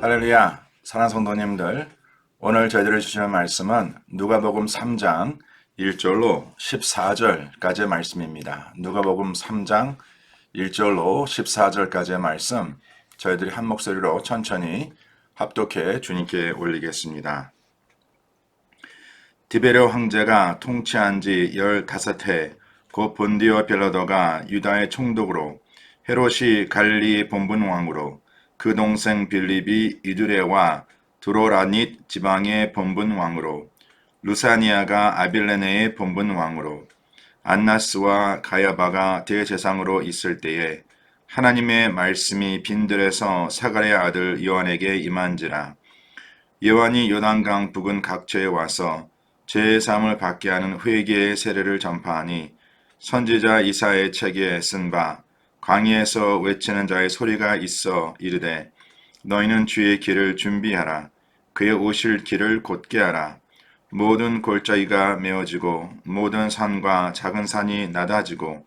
할렐루야, 사랑하는 성도님들, 오늘 저희들을 주시는 말씀은 누가복음 3장 1절로 14절까지의 말씀입니다. 누가복음 3장 1절로 14절까지의 말씀, 저희들이 한 목소리로 천천히 합독해 주님께 올리겠습니다. 디베레오 황제가 통치한 지 15해, 곧 본디오 빌라도가 유다의 총독으로, 헤롯이 갈릴리 본분 왕으로, 그 동생 빌립이 이두레와 드로라닛 지방의 본분 왕으로, 루사니아가 아빌레네의 본분 왕으로, 안나스와 가야바가 대제사장으로 있을 때에 하나님의 말씀이 빈들에서 사가랴의 아들 요한에게 임한지라. 요한이 요단강 북은 각처에 와서 죄의 사함을 받게 하는 회개의 세례를 전파하니, 선지자 이사야의 책에 쓴 바 광야에서 외치는 자의 소리가 있어 이르되, 너희는 주의 길을 준비하라. 그의 오실 길을 곧게 하라. 모든 골짜기가 메어지고 모든 산과 작은 산이 낮아지고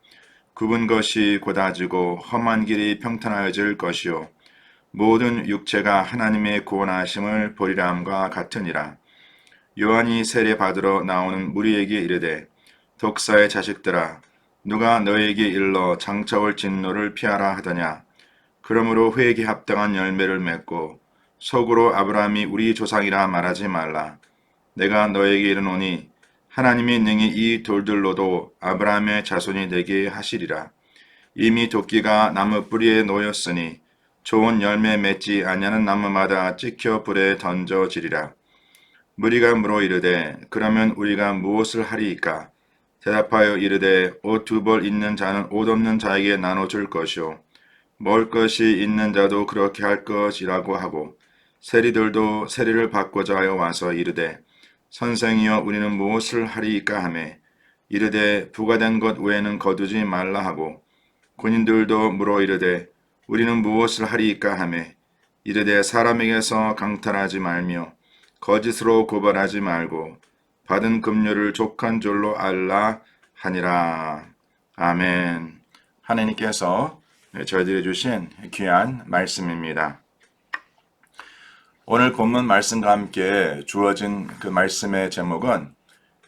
굽은 것이 곧아지고 험한 길이 평탄하여질 것이요 모든 육체가 하나님의 구원하심을 보리라 함과 같으니라. 요한이 세례 받으러 나오는 무리에게 이르되, 독사의 자식들아, 누가 너에게 일러 장차올 진노를 피하라 하더냐. 그러므로 회개에 합당한 열매를 맺고 속으로 아브라함이 우리 조상이라 말하지 말라. 내가 너에게 이르노니 하나님이 능히 이 돌들로도 아브라함의 자손이 되게 하시리라. 이미 도끼가 나무 뿌리에 놓였으니 좋은 열매 맺지 아니하는 나무마다 찍혀 불에 던져지리라. 무리가 물어 이르되, 그러면 우리가 무엇을 하리이까? 대답하여 이르되, 옷 2벌 있는 자는 옷 없는 자에게 나눠줄 것이요 먹을 것이 있는 자도 그렇게 할 것이라고 하고, 세리들도 세리를 받고자 하여 와서 이르되, 선생이여 우리는 무엇을 하리이까 하매, 이르되 부과된 것 외에는 거두지 말라 하고, 군인들도 물어 이르되 우리는 무엇을 하리이까 하매, 이르되 사람에게서 강탈하지 말며 거짓으로 고발하지 말고 받은 급료를 족한 줄로 알라 하니라. 아멘. 하나님께서 저희들이 주신 귀한 말씀입니다. 오늘 본문 말씀과 함께 주어진 그 말씀의 제목은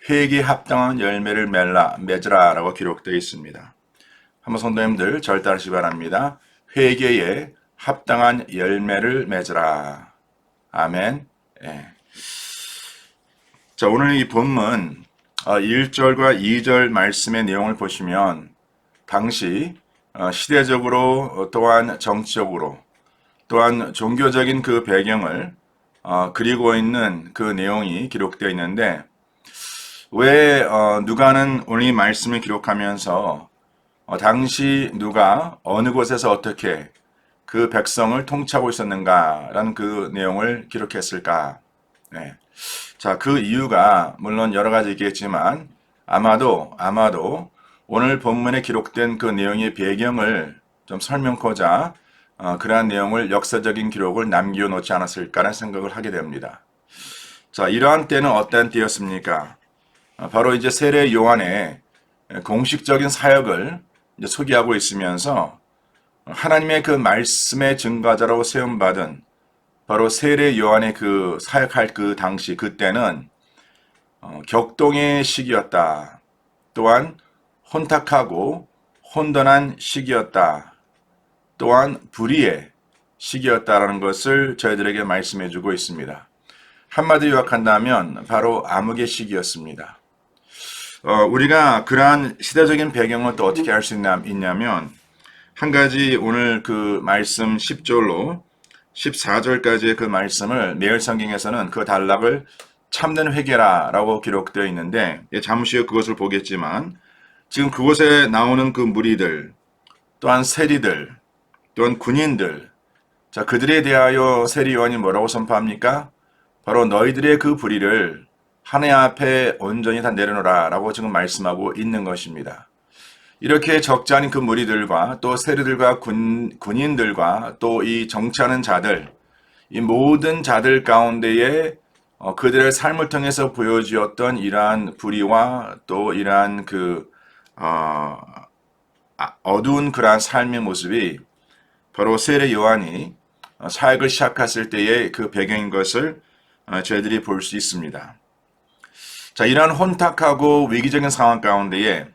회개에 합당한 열매를 맺으라 라고 기록되어 있습니다. 한번 성도님들 절 따르시기 바랍니다. 회개에 합당한 열매를 맺으라. 아멘. 예. 자, 오늘 이 본문 1절과 2절 말씀의 내용을 보시면 당시 시대적으로 또한 정치적으로 또한 종교적인 그 배경을 그리고 있는 그 내용이 기록되어 있는데, 왜 누가는 오늘 이 말씀을 기록하면서 당시 누가 어느 곳에서 어떻게 그 백성을 통치하고 있었는가라는 그 내용을 기록했을까? 네. 자, 그 이유가 물론 여러 가지 있겠지만 아마도 오늘 본문에 기록된 그 내용의 배경을 좀 설명하고자 그러한 내용을 역사적인 기록을 남겨놓지 않았을까라는 생각을 하게 됩니다. 자, 이러한 때는 어떤 때였습니까? 바로 이제 세례 요한의 공식적인 사역을 이제 소개하고 있으면서 하나님의 그 말씀의 증거자라고 세움받은 바로 세례 요한의 그 사역할 그 당시 그때는 격동의 시기였다. 또한 혼탁하고 혼돈한 시기였다. 또한 불의의 시기였다라는 것을 저희들에게 말씀해 주고 있습니다. 한마디로 요약한다면 바로 암흑의 시기였습니다. 우리가 그러한 시대적인 배경을 또 어떻게 알 수 있냐면, 한 가지 오늘 그 말씀 10절로 14절까지의 그 말씀을 매일 성경에서는 그 단락을 참된 회개라라고 기록되어 있는데, 잠시 후에 그것을 보겠지만, 지금 그곳에 나오는 그 무리들, 또한 세리들, 또한 군인들, 자, 그들에 대하여 세례 요한이 뭐라고 선포합니까? 바로 너희들의 그 불의를 하나님 앞에 온전히 다 내려놓으라 라고 지금 말씀하고 있는 것입니다. 이렇게 적지 않은 그 무리들과 또 세리들과 군인들과 또 이 정치하는 자들, 이 모든 자들 가운데에 그들의 삶을 통해서 보여주었던 이러한 불의와 또 이러한 그 어두운 그러한 삶의 모습이 바로 세례 요한이 사역을 시작했을 때의 그 배경인 것을 저희들이 볼 수 있습니다. 자, 이러한 혼탁하고 위기적인 상황 가운데에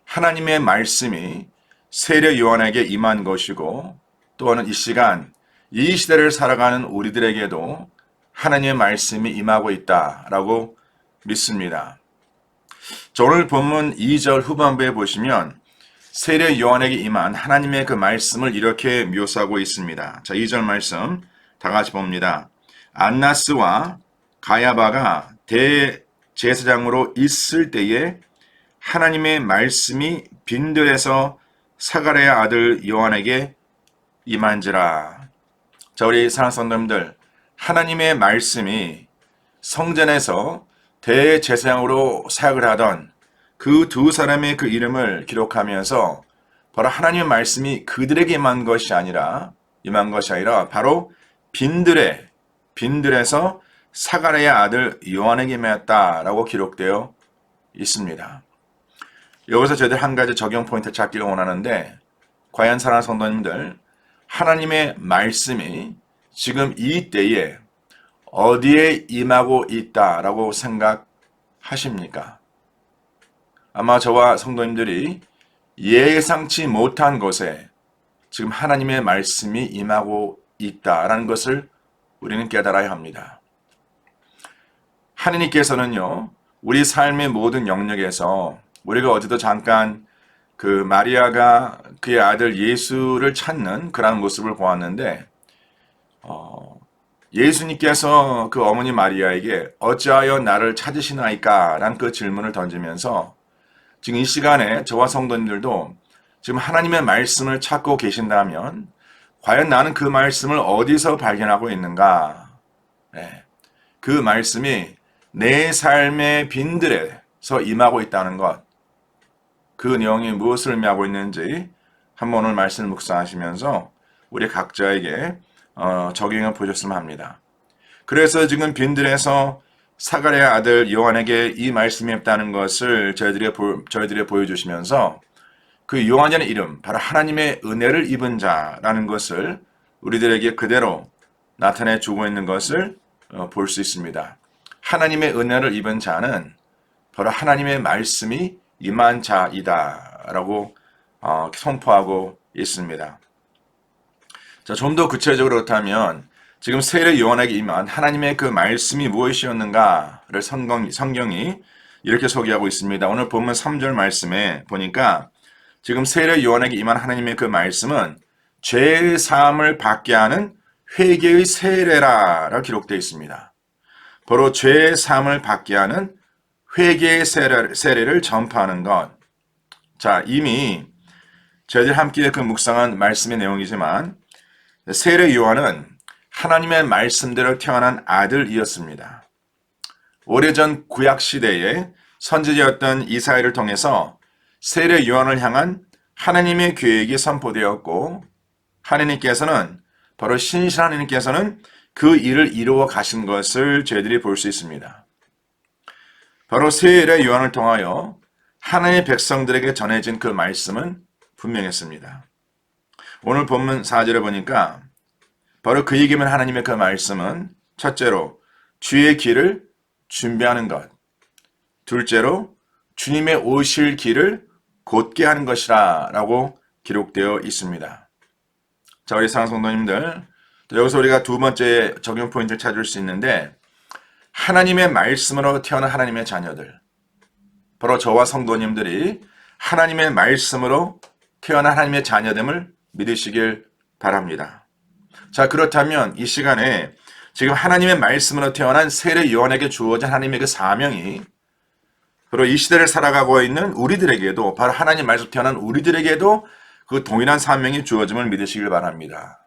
하나님의 말씀이 세례 요한에게 임한 것이고, 또한 이 시간 이 시대를 살아가는 우리들에게도 하나님의 말씀이 임하고 있다라고 믿습니다. 자, 오늘 본문 2절 후반부에 보시면 세례 요한에게 임한 하나님의 그 말씀을 이렇게 묘사하고 있습니다. 자, 2절 말씀 다 같이 봅니다. 안나스와 가야바가 대제사장으로 있을 때에 하나님의 말씀이 빈들에서 사가랴의 아들 요한에게 임한지라. 자, 우리 사랑하는 성도님들, 하나님의 말씀이 성전에서 대제사장으로 사역을 하던 그 두 사람의 그 이름을 기록하면서 바로 하나님의 말씀이 그들에게 임한 것이 아니라 바로 빈들에서 사가랴의 아들 요한에게 임했다라고 기록되어 있습니다. 여기서 저희들 한 가지 적용 포인트 찾기를 원하는데, 과연 사랑하는 성도님들, 하나님의 말씀이 지금 이 때에 어디에 임하고 있다라고 생각하십니까? 아마 저와 성도님들이 예상치 못한 곳에 지금 하나님의 말씀이 임하고 있다라는 것을 우리는 깨달아야 합니다. 하느님께서는요, 우리 삶의 모든 영역에서 우리가 어제도 잠깐 그 마리아가 그의 아들 예수를 찾는 그런 모습을 보았는데, 예수님께서 그 어머니 마리아에게 어찌하여 나를 찾으시나이까? 라는 그 질문을 던지면서 지금 이 시간에 저와 성도님들도 지금 하나님의 말씀을 찾고 계신다면 과연 나는 그 말씀을 어디서 발견하고 있는가? 네. 그 말씀이 내 삶의 빈들에서 임하고 있다는 것, 그 내용이 무엇을 의미하고 있는지 한번 오늘 말씀을 묵상하시면서 우리 각자에게 적용해 보셨으면 합니다. 그래서 지금 빈들에서 사가랴의 아들 요한에게 이 말씀이 있다는 것을 저희들이 보여주시면서 그 요한이라는 이름, 바로 하나님의 은혜를 입은 자라는 것을 우리들에게 그대로 나타내 주고 있는 것을 볼 수 있습니다. 하나님의 은혜를 입은 자는 바로 하나님의 말씀이 임한 자이다라고 선포하고 있습니다. 자, 좀 더 구체적으로 그렇다면 지금 세례 요한에게 임한 하나님의 그 말씀이 무엇이었는가를 성경이 이렇게 소개하고 있습니다. 오늘 본문 3절 말씀에 보니까 지금 세례 요한에게 임한 하나님의 그 말씀은 죄 사함을 받게 하는 회개의 세례라고 기록되어 있습니다. 바로 죄 사함을 받게 하는 회개의 세례를 전파하는 것. 자, 이미 저희들 함께 그 묵상한 말씀의 내용이지만 세례 요한은 하나님의 말씀대로 태어난 아들이었습니다. 오래전 구약시대에 선지자였던 이사야를 통해서 세례 요한을 향한 하나님의 계획이 선포되었고, 하나님께서는 바로 신실한 하나님께서는 그 일을 이루어 가신 것을 저희들이 볼 수 있습니다. 바로 세례 요한을 통하여 하나님의 백성들에게 전해진 그 말씀은 분명했습니다. 오늘 본문 4절에 보니까 바로 그에게만 하나님의 그 말씀은 첫째로 주의 길을 준비하는 것, 둘째로 주님의 오실 길을 곧게 하는 것이라 라고 기록되어 있습니다. 자, 우리 사랑하는 성도님들, 여기서 우리가 두 번째 적용 포인트를 찾을 수 있는데, 하나님의 말씀으로 태어난 하나님의 자녀들, 바로 저와 성도님들이 하나님의 말씀으로 태어난 하나님의 자녀됨을 믿으시길 바랍니다. 자, 그렇다면 이 시간에 지금 하나님의 말씀으로 태어난 세례 요한에게 주어진 하나님의 그 사명이 바로 이 시대를 살아가고 있는 우리들에게도, 바로 하나님 말씀으로 태어난 우리들에게도 그 동일한 사명이 주어짐을 믿으시길 바랍니다.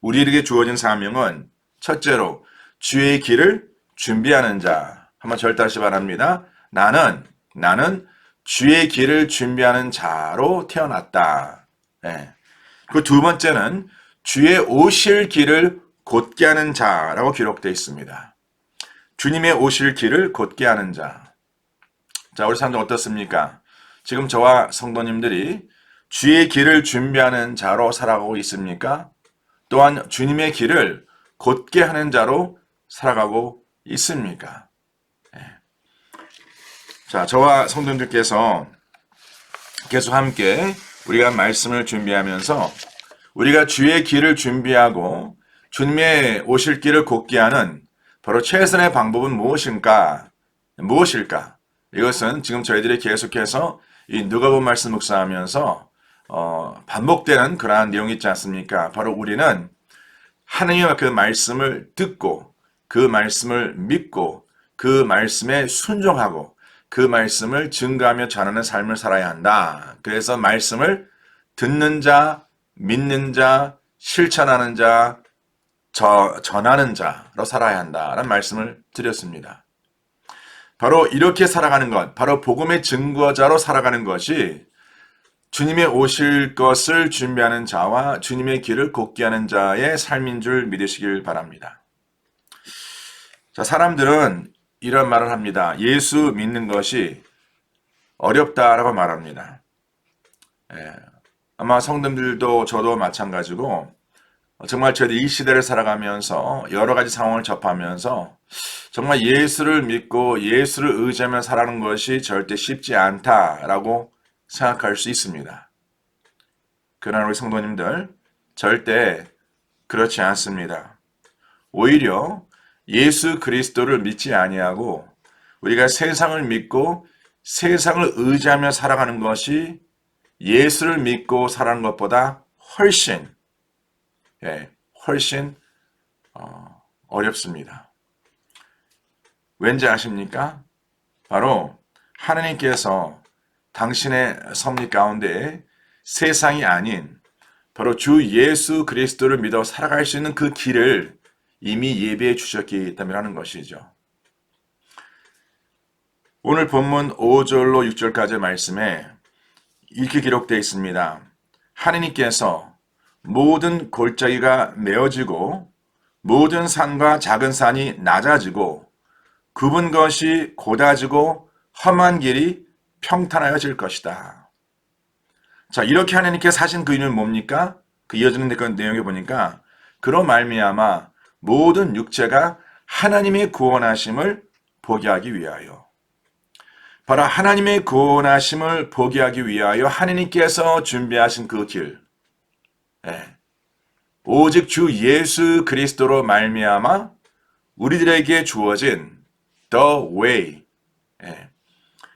우리에게 주어진 사명은 첫째로 주의 길을 준비하는 자. 한번 절달시 바랍니다. 나는 주의 길을 준비하는 자로 태어났다. 네. 그 두 번째는 주의 오실 길을 곧게 하는 자라고 기록되어 있습니다. 주님의 오실 길을 곧게 하는 자. 자, 우리 사람들 어떻습니까? 지금 저와 성도님들이 주의 길을 준비하는 자로 살아가고 있습니까? 또한 주님의 길을 곧게 하는 자로 살아가고 있습니까? 자, 저와 성도님들께서 계속 함께 우리가 말씀을 준비하면서 우리가 주의 길을 준비하고 주님의 오실 길을 곧게 하는 바로 최선의 방법은 무엇일까? 이것은 지금 저희들이 계속해서 이 누가복음 말씀 묵상하면서 반복되는 그러한 내용이 있지 않습니까? 바로 우리는 하나님의 그 말씀을 듣고 그 말씀을 믿고 그 말씀에 순종하고 그 말씀을 증거하며 전하는 삶을 살아야 한다. 그래서 말씀을 듣는 자, 믿는 자, 실천하는 자, 전하는 자로 살아야 한다라는 말씀을 드렸습니다. 바로 이렇게 살아가는 것, 바로 복음의 증거자로 살아가는 것이 주님의 오실 것을 준비하는 자와 주님의 길을 곧게 하는 자의 삶인 줄 믿으시길 바랍니다. 자, 사람들은 이런 말을 합니다. 예수 믿는 것이 어렵다라고 말합니다. 아마 성도님들도 저도 마찬가지고 정말 저희들 이 시대를 살아가면서 여러 가지 상황을 접하면서 정말 예수를 믿고 예수를 의지하며 살아가는 것이 절대 쉽지 않다라고 생각할 수 있습니다. 그러나 우리 성도님들 절대 그렇지 않습니다. 오히려 예수 그리스도를 믿지 아니하고 우리가 세상을 믿고 세상을 의지하며 살아가는 것이 예수를 믿고 살아가는 것보다 훨씬 어렵습니다. 왠지 아십니까? 바로 하나님께서 당신의 섭리 가운데 세상이 아닌 바로 주 예수 그리스도를 믿어 살아갈 수 있는 그 길을 이미 예비해 주셨기 때문에 하는 것이죠. 오늘 본문 5절로 6절까지의 말씀에 이렇게 기록되어 있습니다. 하나님께서 모든 골짜기가 메어지고 모든 산과 작은 산이 낮아지고 굽은 것이 곧아지고 험한 길이 평탄하여질 것이다. 자, 이렇게 하나님께서 하신 그 이유는 뭡니까? 그 이어지는 내용에 보니까 그로 말미암아 모든 육체가 하나님의 구원하심을 보게 하기 위하여 바로 하나님의 구원하심을 보게 하기 위하여 하나님께서 준비하신 그 길 오직 주 예수 그리스도로 말미암아 우리들에게 주어진 the way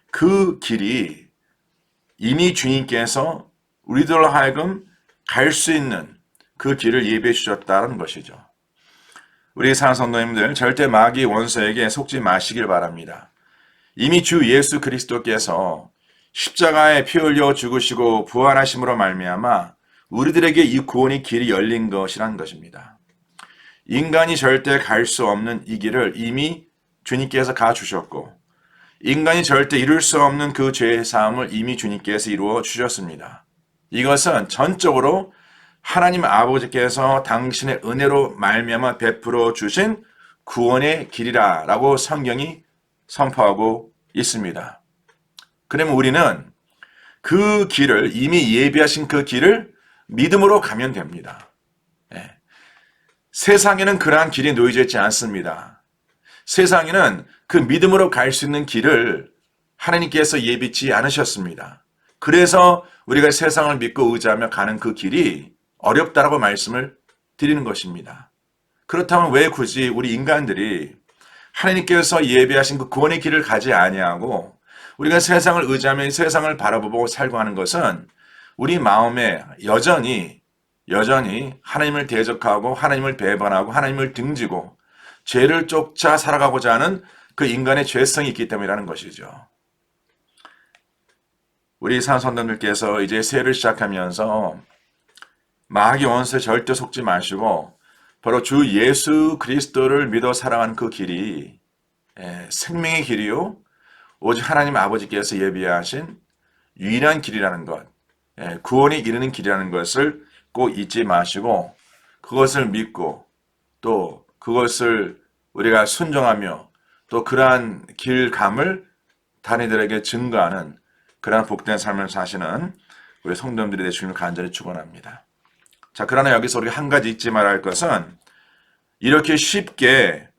그 길이 이미 주님께서 우리들로 하여금 갈 수 있는 그 길을 예비해 주셨다는 것이죠. 우리 사랑하는 성도님들 절대 마귀 원수에게 속지 마시길 바랍니다. 이미 주 예수 그리스도께서 십자가에 피 흘려 죽으시고 부활하심으로 말미암아 우리들에게 이 구원의 길이 열린 것이란 것입니다. 인간이 절대 갈 수 없는 이 길을 이미 주님께서 가주셨고 인간이 절대 이룰 수 없는 그 죄의 사함을 이미 주님께서 이루어 주셨습니다. 이것은 전적으로 하나님 아버지께서 당신의 은혜로 말미암아 베풀어 주신 구원의 길이라고 성경이 선포하고 있습니다. 그러면 우리는 그 길을 이미 예비하신 그 길을 믿음으로 가면 됩니다. 세상에는 그러한 길이 놓여져 있지 않습니다. 세상에는 그 믿음으로 갈 수 있는 길을 하나님께서 예비치 않으셨습니다. 그래서 우리가 세상을 믿고 의지하며 가는 그 길이 어렵다라고 말씀을 드리는 것입니다. 그렇다면 왜 굳이 우리 인간들이 하나님께서 예비하신 그 구원의 길을 가지 아니하고 우리가 세상을 의지하며 세상을 바라보고 살고 하는 것은 우리 마음에 여전히 하나님을 대적하고 하나님을 배반하고 하나님을 등지고 죄를 쫓아 살아가고자 하는 그 인간의 죄성이 있기 때문이라는 것이죠. 우리 산선들께서 이제 새해를 시작하면서 마귀 원수에 절대 속지 마시고 바로 주 예수 그리스도를 믿어 살아가는 그 길이 생명의 길이요 오직 하나님 아버지께서 예비하신 유일한 길이라는 것, 구원에 이르는 길이라는 것을 꼭 잊지 마시고 그것을 믿고 또 그것을 우리가 순종하며 또 그러한 길감을 다니들에게 증거하는 그러한 복된 삶을 사시는 우리 성도님들이 되시길 간절히 축원합니다. 자, 그러나 여기서 우리가 한 가지 잊지 말아야 할 것은 이렇게 쉽게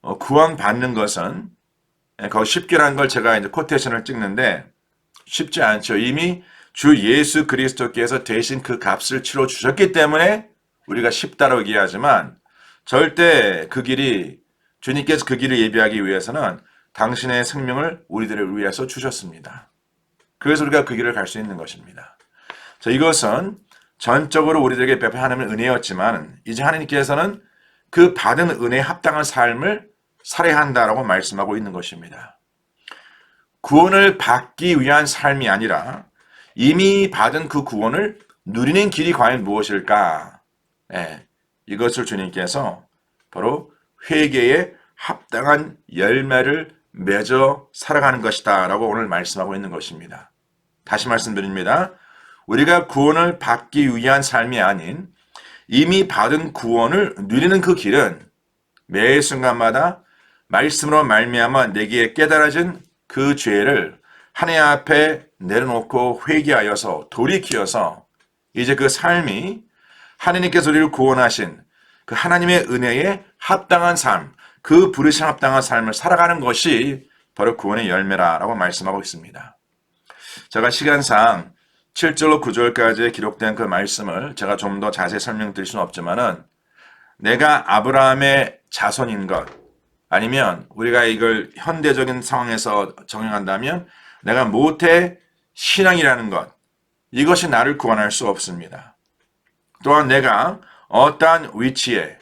구원받는 것은 거기 쉽게라는 걸 제가 이제 코테이션을 찍는데 쉽지 않죠. 이미 주 예수 그리스도께서 대신 그 값을 치러 주셨기 때문에 우리가 쉽다고 얘기하지만 절대 그 길이 주님께서 그 길을 예비하기 위해서는 당신의 생명을 우리들을 위해서 주셨습니다. 그래서 우리가 그 길을 갈 수 있는 것입니다. 자, 이것은 전적으로 우리들에게 베푼 하나님의 은혜였지만 이제 하나님께서는 그 받은 은혜에 합당한 삶을 살아야 한다라고 말씀하고 있는 것입니다. 구원을 받기 위한 삶이 아니라 이미 받은 그 구원을 누리는 길이 과연 무엇일까? 이것을 주님께서 바로 회개에 합당한 열매를 맺어 살아가는 것이다 라고 오늘 말씀하고 있는 것입니다. 다시 말씀드립니다. 우리가 구원을 받기 위한 삶이 아닌 이미 받은 구원을 누리는 그 길은 매 순간마다 말씀으로 말미암아 내게 깨달아진 그 죄를 하나님 앞에 내려놓고 회개하여서 돌이키어서 이제 그 삶이 하나님께서 우리를 구원하신 그 하나님의 은혜에 합당한 삶, 그 부르심 합당한 삶을 살아가는 것이 바로 구원의 열매라고 말씀하고 있습니다. 제가 시간상 7절로 9절까지 기록된 그 말씀을 제가 좀 더 자세히 설명드릴 수는 없지만은 내가 아브라함의 자손인 것 아니면 우리가 이걸 현대적인 상황에서 정의한다면 내가 모태 신앙이라는 것 이것이 나를 구원할 수 없습니다. 또한 내가 어떠한 위치에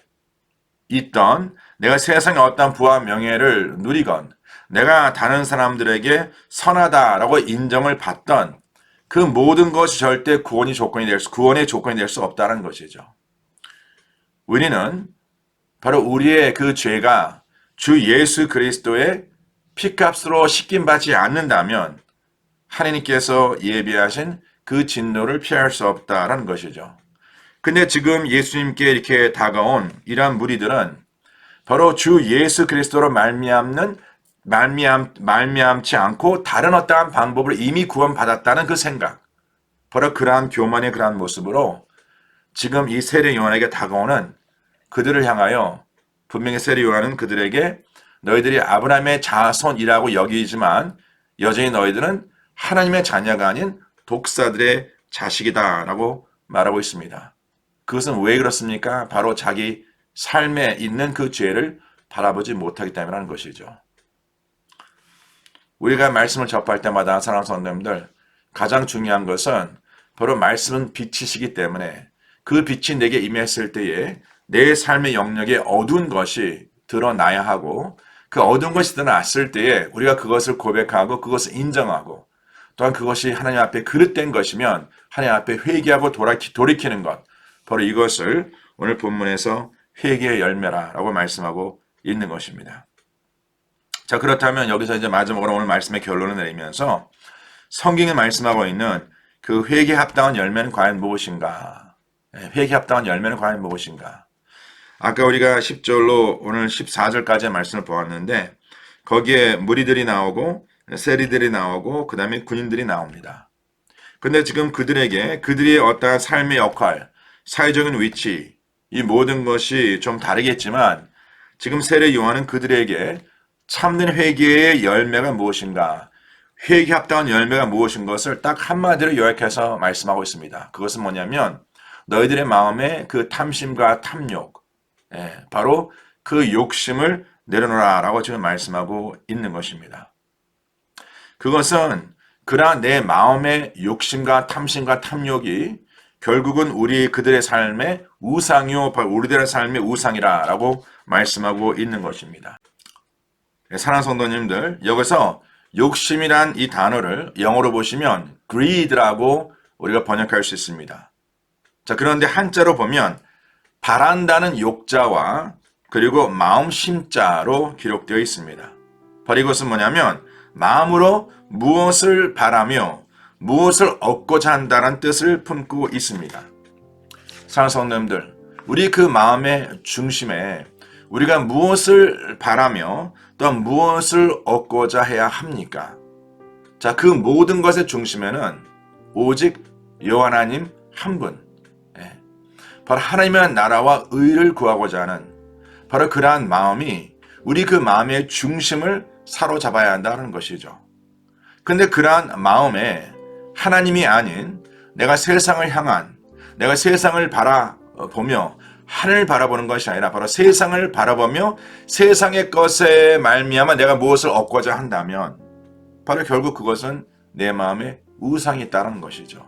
있던 내가 세상의 어떠한 부와 명예를 누리건 내가 다른 사람들에게 선하다라고 인정을 받던 그 모든 것이 절대 구원의 조건이 될 수 없다는 것이죠. 우리는 바로 우리의 그 죄가 주 예수 그리스도의 피값으로 씻김받지 않는다면 하나님께서 예비하신 그 진노를 피할 수 없다라는 것이죠. 근데 지금 예수님께 이렇게 다가온 이러한 무리들은 바로 주 예수 그리스도로 말미암지 않고 다른 어떠한 방법으로 이미 구원받았다는 그 생각, 바로 그러한 교만의 그러한 모습으로 지금 이 세례 요한에게 다가오는 그들을 향하여 분명히 세례 요한은 그들에게 너희들이 아브라함의 자손이라고 여기지만 여전히 너희들은 하나님의 자녀가 아닌 독사들의 자식이다라고 말하고 있습니다. 그것은 왜 그렇습니까? 바로 자기 삶에 있는 그 죄를 바라보지 못하기 때문이라는 것이죠. 우리가 말씀을 접할 때마다 사랑하는 성도님들 가장 중요한 것은 바로 말씀은 빛이시기 때문에 그 빛이 내게 임했을 때에 내 삶의 영역에 어두운 것이 드러나야 하고 그 어두운 것이 드러났을 때에 우리가 그것을 고백하고 그것을 인정하고 또한 그것이 하나님 앞에 그릇된 것이면 하나님 앞에 회개하고 돌이키는 것 바로 이것을 오늘 본문에서 회개의 열매라고 말씀하고 있는 것입니다. 자, 그렇다면 여기서 이제 마지막으로 오늘 말씀의 결론을 내리면서 성경에 말씀하고 있는 그 회개에 합당한 열매는 과연 무엇인가? 회개에 합당한 열매는 과연 무엇인가? 아까 우리가 10절로 오늘 14절까지의 말씀을 보았는데 거기에 무리들이 나오고 세리들이 나오고 그 다음에 군인들이 나옵니다. 근데 지금 그들의 어떠한 삶의 역할, 사회적인 위치 이 모든 것이 좀 다르겠지만 지금 세례 요한은 그들에게 참된 회개의 열매가 무엇인가, 회개에 합당한 열매가 무엇인 것을 딱 한마디로 요약해서 말씀하고 있습니다. 그것은 뭐냐면 너희들의 마음에 그 탐심과 탐욕, 바로 그 욕심을 내려놓으라 라고 지금 말씀하고 있는 것입니다. 그것은 그러한 내 마음의 욕심과 탐심과 탐욕이 결국은 그들의 삶의 우상이요, 우리들의 삶의 우상이라고 말씀하고 있는 것입니다. 사랑하는 성도님들, 여기서 욕심이란 이 단어를 영어로 보시면 greed라고 우리가 번역할 수 있습니다. 자, 그런데 한자로 보면 바란다는 욕자와 그리고 마음 심자로 기록되어 있습니다. 바로 이것은 뭐냐면 마음으로 무엇을 바라며 무엇을 얻고자 한다는 뜻을 품고 있습니다. 사랑하는 성도님들, 우리 그 마음의 중심에 우리가 무엇을 바라며 또한 무엇을 얻고자 해야 합니까? 자, 그 모든 것의 중심에는 오직 여호와 하나님 한 분, 바로 하나님의 나라와 의를 구하고자 하는 바로 그러한 마음이 우리 그 마음의 중심을 사로잡아야 한다는 것이죠. 근데 그러한 마음에 하나님이 아닌 내가 세상을 향한, 내가 세상을 바라보며 하늘을 바라보는 것이 아니라 바로 세상을 바라보며 세상의 것에 말미암아 내가 무엇을 얻고자 한다면 바로 결국 그것은 내 마음에 우상이 있다는 것이죠.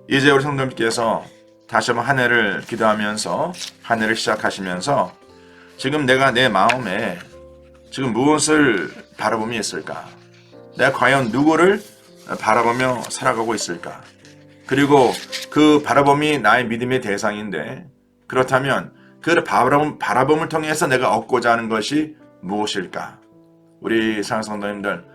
이제 우리 성도님께서 다시 한번 한 해를 기도하면서 한 해를 시작하시면서 지금 내가 내 마음에 지금 무엇을 바라보며 있을까? 내가 과연 누구를 바라보며 살아가고 있을까? 그리고 그 바라봄이 나의 믿음의 대상인데 그렇다면 그 바라봄을 통해서 내가 얻고자 하는 것이 무엇일까? 우리 사랑하는 성도님들,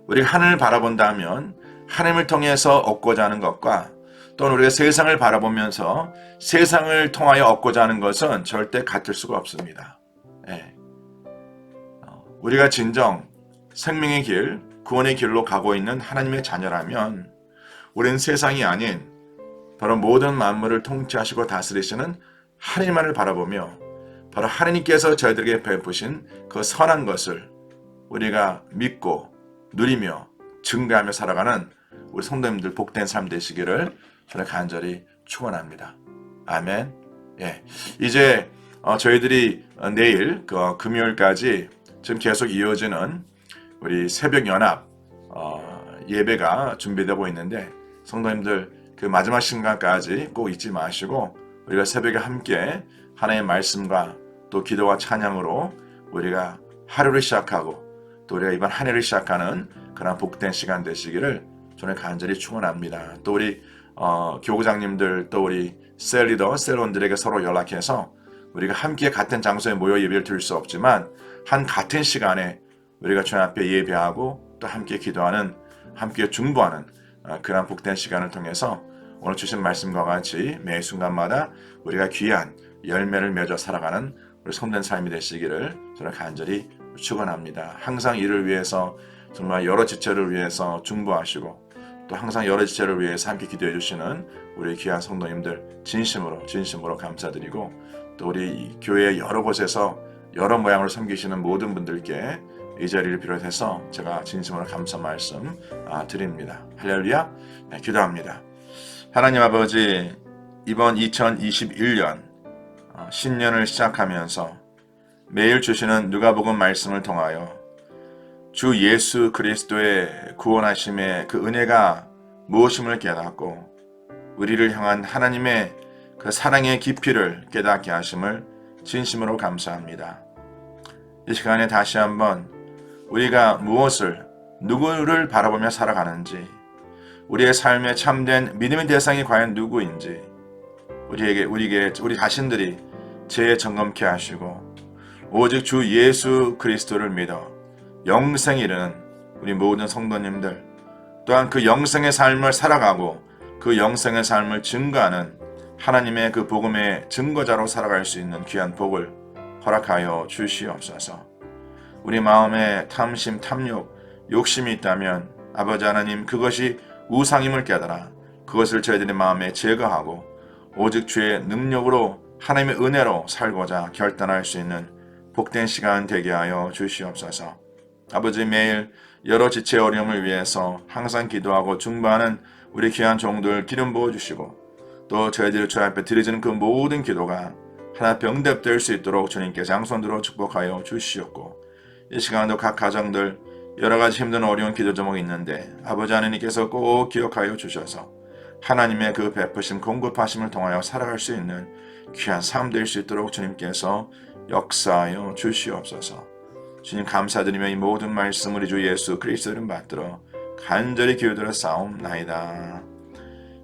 우리가 하늘을 바라본다면 하나님을 통해서 얻고자 하는 것과 또는 우리가 세상을 바라보면서 세상을 통하여 얻고자 하는 것은 절대 같을 수가 없습니다. 예. 우리가 진정 생명의 길, 구원의 길로 가고 있는 하나님의 자녀라면 우리는 세상이 아닌 바로 모든 만물을 통치하시고 다스리시는 하나님만을 바라보며 바로 하나님께서 저희들에게 베푸신 그 선한 것을 우리가 믿고 누리며 증거하며 살아가는 우리 성도님들 복된 삶 되시기를 저는 간절히 축원합니다. 아멘. 예. 이제 저희들이 내일 금요일까지 지금 계속 이어지는 우리 새벽 연합 예배가 준비되고 있는데 성도님들 그 마지막 순간까지 꼭 잊지 마시고 우리가 새벽에 함께 하나님의 말씀과 또 기도와 찬양으로 우리가 하루를 시작하고 또 우리가 이번 한 해를 시작하는 그런 복된 시간 되시기를 저는 간절히 축원합니다. 또 우리 교구장님들 또 우리 셀리더, 셀원들에게 서로 연락해서 우리가 함께 같은 장소에 모여 예배를 드릴 수 없지만 한 같은 시간에 우리가 주님 앞에 예배하고 또 함께 기도하는, 함께 중보하는 그런 복된 시간을 통해서 오늘 주신 말씀과 같이 매 순간마다 우리가 귀한 열매를 맺어 살아가는 우리 손된 삶이 되시기를 저는 간절히 축원합니다. 항상 이를 위해서 정말 여러 지체를 위해서 중보하시고 또 항상 여러 지체를 위해서 함께 기도해 주시는 우리 귀한 성도님들 진심으로 감사드리고 또 우리 교회 여러 곳에서 여러 모양으로 섬기시는 모든 분들께 이 자리를 비롯해서 제가 진심으로 감사 말씀 드립니다. 할렐루야. 네, 기도합니다. 하나님 아버지, 이번 2021년 신년을 시작하면서 매일 주시는 누가복음 말씀을 통하여 주 예수 그리스도의 구원하심의 그 은혜가 무엇임을 깨닫고 우리를 향한 하나님의 그 사랑의 깊이를 깨닫게 하심을 진심으로 감사합니다. 이 시간에 다시 한번 우리가 무엇을, 누구를 바라보며 살아가는지, 우리의 삶에 참된 믿음의 대상이 과연 누구인지 우리 자신들이 재점검케 하시고 오직 주 예수 그리스도를 믿어 영생에 이르는 우리 모든 성도님들 또한 그 영생의 삶을 살아가고 그 영생의 삶을 증거하는 하나님의 그 복음의 증거자로 살아갈 수 있는 귀한 복을 허락하여 주시옵소서. 우리 마음에 탐심, 탐욕, 욕심이 있다면 아버지 하나님 그것이 우상임을 깨달아 그것을 저희들의 마음에 제거하고 오직 주의 능력으로 하나님의 은혜로 살고자 결단할 수 있는 복된 시간 되게 하여 주시옵소서. 아버지 매일 여러 지체의 어려움을 위해서 항상 기도하고 중보하는 우리 귀한 종들 기름 부어주시고 또 저희들이 주 앞에 드려지는 그 모든 기도가 하나 병답될 수 있도록 주님께 장손들로 축복하여 주시옵고 이 시간도 각 가정들 여러가지 힘든 어려운 기도 제목이 있는데 아버지 하나님께서 꼭 기억하여 주셔서 하나님의 그 베푸심 공급하심을 통하여 살아갈 수 있는 귀한 삶 될 수 있도록 주님께서 역사하여 주시옵소서. 주님 감사드리며 이 모든 말씀 우리 주 예수 그리스도 이름 받들어 간절히 기도드려 싸움나이다.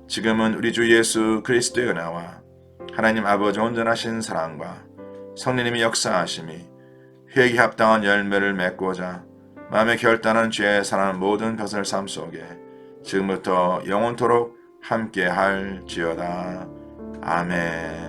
지금은 우리 주 예수 그리스도의 은혜와 하나님 아버지 온전하신 사랑과 성령님의 역사하심이 회개에 합당한 열매를 맺고자 마음에 결단한 죄에 사는 모든 것을 삶 속에 지금부터 영원토록 함께 할지어다. 아멘.